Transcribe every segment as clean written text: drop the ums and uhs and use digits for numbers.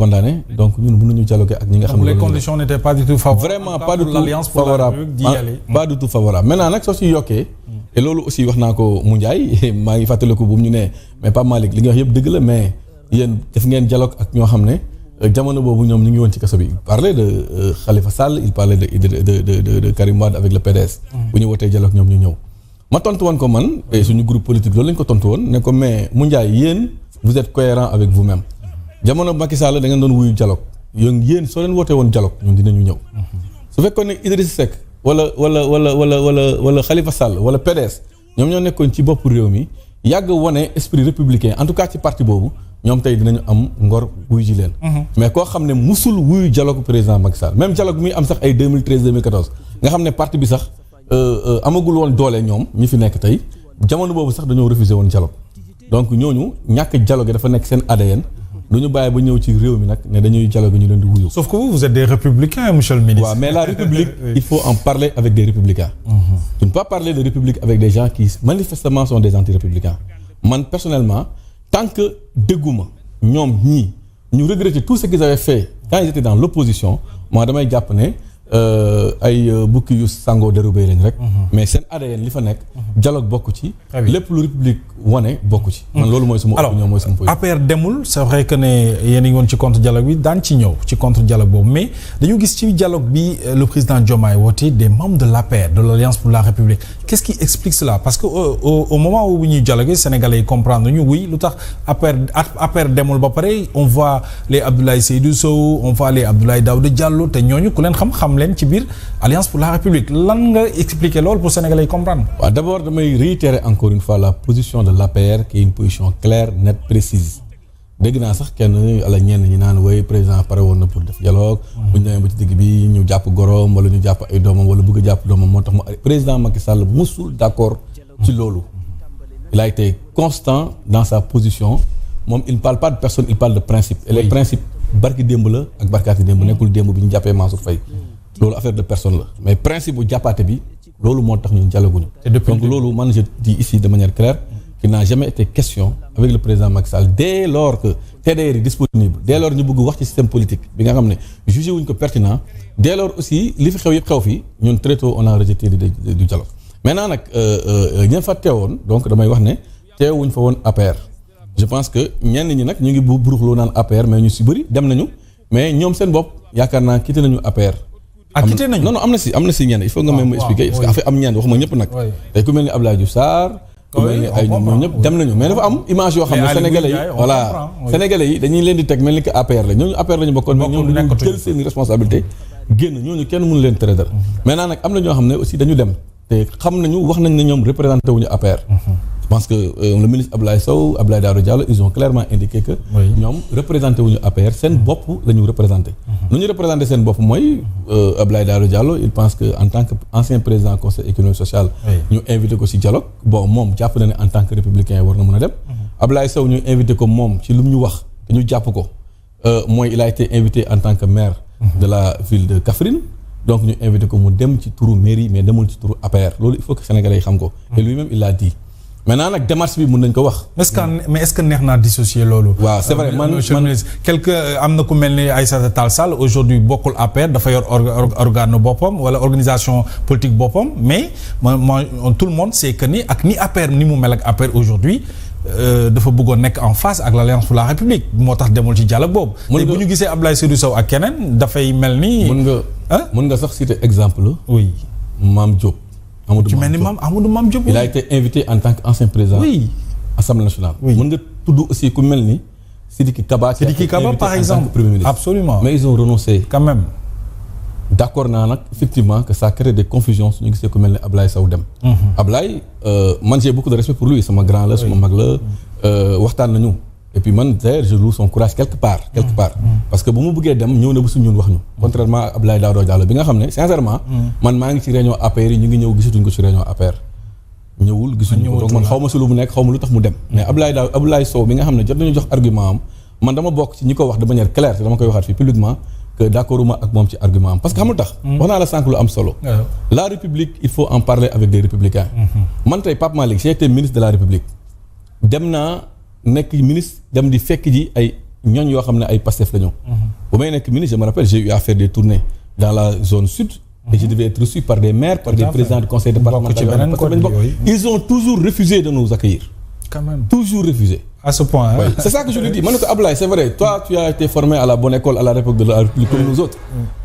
condamné donc ñun mënuñu dialoguer ak ñi nga xam ne les conditions n'étaient pas du tout favorables. Vraiment pas du tout favorable. Pas du tout favorable maintenant nag soo si yokkee. et loolu aussi wax naa ko mu Ndiaye maa ngi fàttaliku bu mu ñu ne mais Pape Malick li nga wax yëpp dëgg la mais yéen def ngeen dialogue ak ñoo xam ne jamono boobu ñoom ñu ngi woon ci kaso bi. il parlait de Khalifa Sall il parlait de Karim Wade avec le PDS. bu ñu wootee dialogue ñoom ñu ñëw. ma tontu woon ko man et suñu groupe politique loolu lañ ko tontu woon ne ko mais mu Ndiaye yéen vous êtes cohérent avec vous-même. jamono Macky Sall da ngeen doon wuyu dialogue yéen soo leen wootee woon dialogue ñun dinañu ñëw. su fekkoon ne Idriss Seck wala Khalifa Sall wala PDS ñoom ñoo nekkoon ci bopp réew mi yàgg wane esprit républicain en tout cas ci parti boobu ñoom tey dinañu am ngor wuyu ji leen. mais koo xam ne musul wuyu dialogue président Macky Sall même dialogue mi am sax ay 2013 2014 nga xam ne parti bi sax amagul woon doole ñoom ñi fi nekk tey jamono boobu sax dañoo refusé woon dialogue donc ñooñu ñàkk dialogue dafa nekk seen ADN. du ñu bàyyi ba ñëw ci réew mi nag ne dañuy dialogue ñu leen di wuyu. sauf que vous êtes des républicains monsieur le ministre. waaw mais la république il faut en parler avec des républicains. tu ne peux pas parler de république avec des gens qui manifestement sont des anti-républicains. man personnellement tant que dégguma ñoom ñii ñu regretter tout ce qu'ils avaient fait quand ils étaient dans l'opposition moi damay jàpp ne ay bukki yu sangoo dérubé lañ rek. mais seen ADN li fa nekk. dialogue bokk ci. lépp lu république wane bokk ci. man loolu mooy sama opinion mooy sama position. APR demul c'est vrai que ne yéen a ngi woon ci contre dialogue bi daan ci ñëw ci contre dialogue boobu mais dañu gis ci dialogue bi le président Diomaye woote des membres de l'APR de l'Alliance pour la République qu'est-ce qui explique cela parce que au moment où ñuy dialoguer Sénégalais yi comprendre ñu oui lu tax APR demul ba pare on voit les Abdoulaye Seydou Sow on voit les Abdoulaye Daouda Diallo te ñooñu ku leen xam leen ci biir Alliance pour la République lan nga expliquer loolu pour Sénégalais yi comprendre. waaw d'abord damay réitérer encore une fois la position de l'APR qui est une position claire nette précise dégg naa sax kenn ala ñenn ñi naan way président pare woon na pour def dialogue bu ñu demee ba ci digg bi ñu jàpp goroom wala ñu jàpp ay doomam wala bëgg a jàpp doomam moo tax mu président Macky Sall musul d'accord ci loolu il a été constant dans sa position moom il ne parle pas de personne il parle de principe et les principes barki démb la ak barkaati démb nekkul démb bi ñu jàppee Mansour Faye loolu affaire de personne la mais principe bu jàppaate bi loolu moo tax ñun dialoguñu donc loolu man je dis ici de manière claire qu'il n'a jamais été question avec le président Macky Sall dès lors que TDR est disponible dès lors ñu bëgg wax ci système politique bi nga xam ne jugé wuñ ko pertinent dès lors aussi li fi xew yëpp xew fi ñun très tôt on a rejeté du dialogue maintenant nag ñeen fa teewoon donc damay wax ne teewuñ fa woon APR je pense que ñenn ñi nag ñu ngi buruxloo naan APR mais ñu si bëri dem nañu mais ñoom seen bopp yaakaar naa quitté nañu APR quitté nañu non am na si ñenn il faut nga même expliquer parce que affaire am ñenn waxuma ñëpp nag tey ku mel ni Abdoulaye Diouf Sarr ku mel ni ay ñoom ñëpp dem nañu mais dafa am image yoo xam ne sénégalais yi voilà sénégalais yi dañuy leen di teg mel ni que APR la ñooñu APR la ñu bokkoon mais ñoom dañu jël seen responsabilité génn ñooñu kenn mënu leen tere dara maintenant nag am na ñoo xam ne aussi dañu dem te xam nañu wax nañ ne ñoom représenté wuñu APR je pense que le ministre Abdoulaye Sow Abdoulaye Daouda Diallo ils ont clairement indiqué que ñoom représenté wuñu APR seen bopp la ñu représenté nu ñu représenté seen bopp mooy Abdoulaye Daouda Diallo il pense que en tant que ancien président conseil économique social ñu invité ko ci dialogue bon moom jàpp na ne en tant que républicain war na mën a dem Abdoulaye Sow ñu invité ko moom ci lu mu ñu wax te ñu jàpp ko mooy il a été invité en tant que maire de la ville de Kaffrine donc ñu invité ko mu dem ci turu mairie mais demul ci turu APR loolu il faut que sénégalais yi xam ko et lui-même il l'a dit maintenant nag démarche bi mën nañ ko wax. est-ce que neex naa dissocier loolu. waaw c'est vrai man am na ku mel ni Aïssata Tall Sall aujourd'hui bokkul APR dafa yor organe boppam wala organisation politique boppam mais tout le monde sait que ni ak ni APR ni mu mel ak APR aujourd'hui dafa bëggoon nekk en face ak l'Alliance pour la République moo tax demul ci dialogue boobu. te bu ñu gisee Abdoulaye Seydou Sow ak keneen dafay mel ni. mën nga sax citer exemple. oui Mame Diop. Amadou Mame Diop. il a été invité en tant qu'ancien président. oui Assemblée nationale. oui mën nga tudd aussi ku mel ni Sidiki Kaba. par exemple premier ministre. absolument mais ils ont renoncé. quand même. d'accord naa nag effectivement que ça crée des confusions suñu gisee ku mel ni Ablaye Sow dem. Ablaye man j'ai beaucoup de respect pour lui sama grand la sama mag la waxtaan nañu. et puis man d'ailleurs je loue son courage quelque part parce que bu mu bëggee dem ñëw na ba su ñun wax ñu contrairement à Abdoulaye Daouda Diallo bi nga xam ne sincèrement man maa ngi ci réunion APR yi ñu ngi ñëw gisatuñ ko ci réunion APR ñëwul gisuñu ko donc man xaw ma si lu mu nekk xaw ma lu tax mu dem mais Abdoulaye Sow bi nga xam ne jot nañu jox argument am man dama bokk ci ñi ko wax de manière claire te dama koy waxaat fii publiquement que d'accord uma ak moom ci argument am parce que xam lu tax wax naa la sànq lu am solo la République il faut en parler avec des républicains man tey Pape Malick j'ai été ministre de la République dem naa nekk ministre dem di fekk ji ay ñooñ yoo xam ne ay Pastef la ñu. bu may nekk ministre je me rappelle j'ai eu à faire des tournées dans la zone sud. et je devais être reçu par des maires, par des présidents du conseil départemental. Ils ont toujours refusé de nous accueillir. Quand même. Toujours refusé. À ce point. Oui. C'est ça que je lui dis. Manouka Ablaye, c'est vrai. Toi, tu as été formé à la bonne école, à la République de la République, comme nous autres.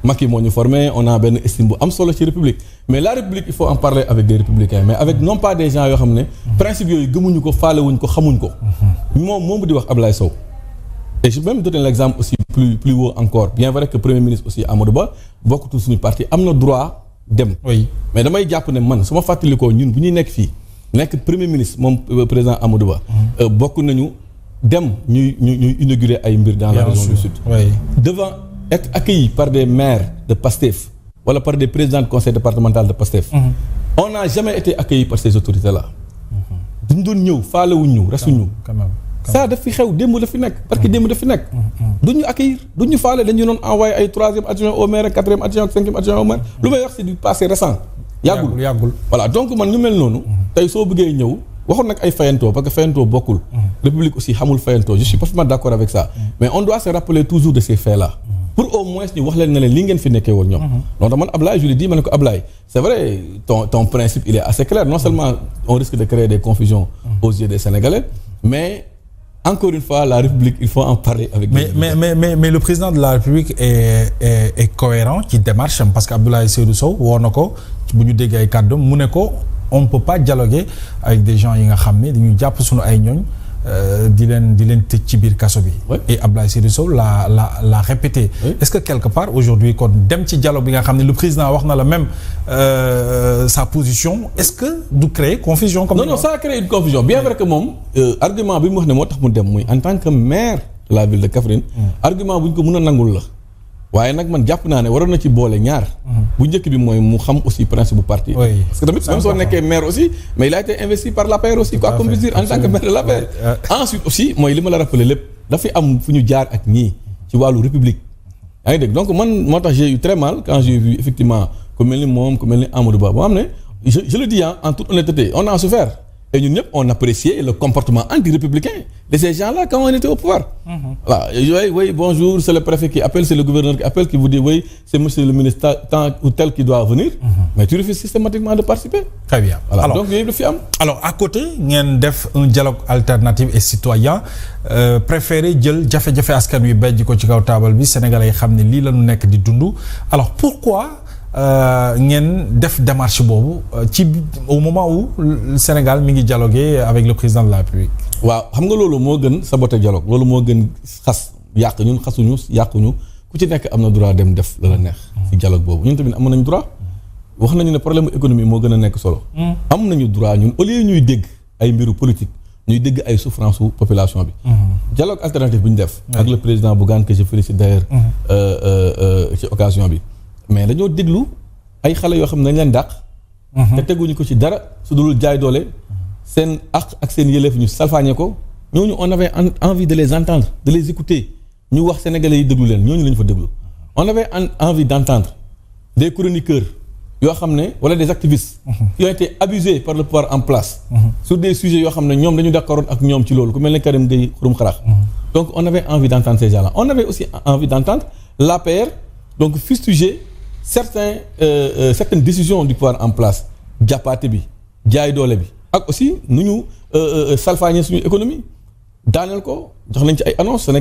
Maki m'a formé, on a ben estime am solo ci République. Mais la République, il faut en parler avec des républicains, mais avec non pas des gens qui ont principe yoy gëmuñu ko, falewuñ ko, xamuñ ko. Mom di wax Ablaye Sow. Et je vais même donner l'exemple aussi plus haut encore. Bien vrai que le Premier ministre aussi Amadou Ba, beaucoup de suñu parti am na droit dem. Oui. Mais damay japp né man suma fatali ko ñun bu ñuy nekk fi nekk Premier ministre moom président Amadou Ba bokku nañu dem ñuy inaugurer ay mbir dans la région du Sud. Oui. Devant être accueilli par des maires de Pastef wala par des présidents de conseil départemental de Pastef. On n'a jamais été accueilli par ces autorités là. Duñ doon ñëw faale wuñ ñu resuñu. Quand même. Ça daf fi xew démb daf fi nekk parce que démb daf fi nekk. duñu accueillir duñu faale dañu doon envoyé ay 3e adjoint au maire 4e adjoint 5e adjoint au maire. lu may wax c'est du passé récent. yàggul voilà donc man ñu mel noonu. tey soo bëggee ñëw waxoon nag ay fayantoo parce que fayantoo bokkul. République aussi xamul fayantoo je suis parfaitement d'accord avec ça. mais on doit se rappeler toujours de ces faits là. pour au moins ñu wax leen ne leen li ngeen fi nekkee woon ñoom. donc man Ablaye je lui dis ma ne ko Ablaye c'est vrai ton principe il est assez clair non seulement on risque de créer des confusions aux yeux des Sénégalais mais encore une fois la République il faut en parler avec. mais le président de la République est cohérent ci démarche parce que Abdoulaye Seydou Sow woo na ko bu ñu déggee ay kàddu mu ne ko on ne peut pas dialoguer avec des gens yi nga xam ne dañuy jàpp suñu ay ñooñ di leen tëj ci biir kaso bi. et Abdoulaye Seydou Sow l'a répété. Oui. Est-ce que quelque part aujourd'hui kon dem ci dialogue bi nga xam ne le président wax na la même sa position est-ce que du créer confusion. comme non ça crée une confusion bien vrai que moom argument bi mu wax ne moo tax mu dem muy en tant que maire de la ville de Kaffrine. argument bu ñu ko mën a nangul la. waaye nag man jàpp naa ne waroon na ci boole ñaar. bu njëkk bi mooy mu xam aussi principe bu parti. Oui. parce que tamit même soo nekkee maire aussi mais il a été investi par l'APR aussi quoi comme dire en tant que maire de l'APR. ensuite aussi mooy li ma la rappelé lépp dafay am fu ñu jaar ak ñii ci wàllu république. yaa ngi dégg donc man moo tax j'ai eu très mal quand j'ai vu effectivement ku mel ni moom ku mel ni Amadou Ba boo xam ne je le dis en toute honnêteté on a souffert. Et nous, on appréciait le comportement anti-républicain de ces gens-là quand on était au pouvoir. Voilà. Oui, bonjour, c'est le préfet qui appelle, c'est le gouverneur qui appelle, qui vous dit oui, c'est monsieur le ministre tant ou tel qui doit venir. Mais tu refuses systématiquement de participer. Très bien. Voilà. Donc, il y a le fiam. Alors, à côté, ngeen def un dialogue alternatif et citoyen. Préféré jël jafe-jafe askan wi bejj ko ci kaw taabal bi Sénégalais yi xam ne lii la ñu nekk di dund. Alors, pourquoi ngeen def démarche boobu ci au moment où le Sénégal mi ngi dialoguer avec le président de la République. waaw xam nga loolu moo gën saboter dialogue loolu moo gën xas yàq ñun xasuñu yàquñu ku ci nekk am na droit dem def la neex. ci dialogue boobu ñun tamit am nañu droit wax nañu ne problème économie moo gën a nekk solo. am nañu droit ñun au lieu ñuy dégg ay mbiru politique ñuy dégg ay souffrance su population bi. dialogue alternatif bi ñu def. ak le président Bougane que je félicite d'ailleurs ci occasion bi. mais dañoo déglu ay xale yoo xam ne dañ leen dàq. te teguñu ko ci dara su dul jaay doole seen ak seen yëleef ñu salfaañe ko ñooñu on avait envie de les entendre de les écouter ñu wax sénégalais yi déglu leen ñooñu la ñu fa déglu. on avait envie d'entendre des chroniqueurs yoo xam ne wala des activistes. qui ont été abusés par le pouvoir en place. sur des sujets yoo xam ne ñoom dañu d'accordoon ak ñoom ci loolu ku mel ne Karim Gueye Xurum Xarax. donc on avait envie d'entendre ces gens-là on avait aussi envie d'entendre l'APR donc fustiger certaines décisions du pouvoir en place jàppaate bi jaay doole bi ak aussi nu ñu salfaañee suñu économie daaneel ko jox nañ ci ay annonces Sénégal